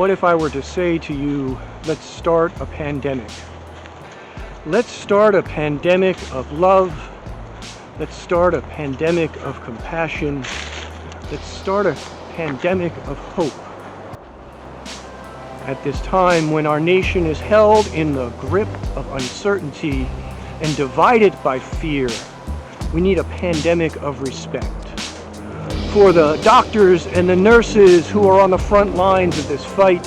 What if I were to say to you, let's start a pandemic? Let's start a pandemic of love. Let's start a pandemic of compassion. Let's start a pandemic of hope. At this time when our nation is held in the grip of uncertainty and divided by fear, we need a pandemic of respect. For the doctors and the nurses who are on the front lines of this fight,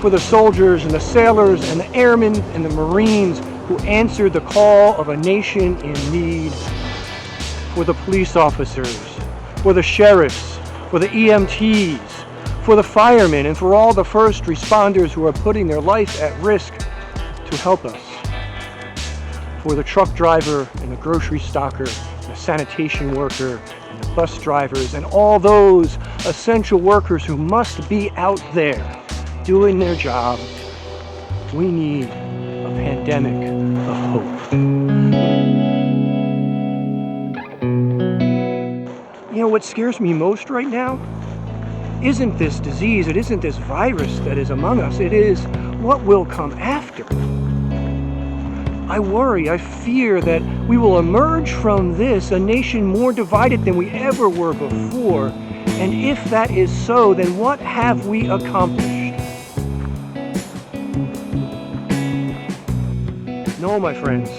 for the soldiers and the sailors and the airmen and the Marines who answered the call of a nation in need, for the police officers, for the sheriffs, for the EMTs, for the firemen, and for all the first responders who are putting their life at risk to help us, for the truck driver and the grocery stocker, the sanitation worker, and the bus drivers, and all those essential workers who must be out there doing their job. We need a pandemic of hope. You know what scares me most right now? Isn't this disease, it isn't this virus that is among us, it is what will come after. I worry, I fear that we will emerge from this a nation more divided than we ever were before. And if that is so, then what have we accomplished? No, my friends,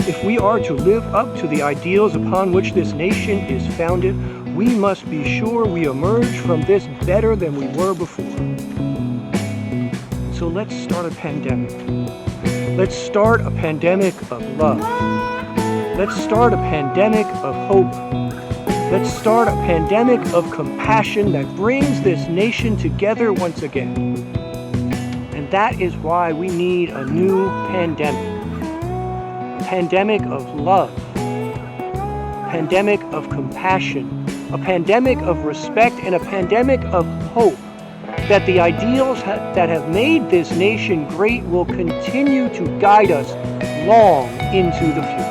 if we are to live up to the ideals upon which this nation is founded, we must be sure we emerge from this better than we were before. So let's start a pandemic. Let's start a pandemic of love. Let's start a pandemic of hope. Let's start a pandemic of compassion that brings this nation together once again. And that is why we need a new pandemic. A pandemic of love. A pandemic of compassion. A pandemic of respect and a pandemic of hope. That the ideals that have made this nation great will continue to guide us long into the future.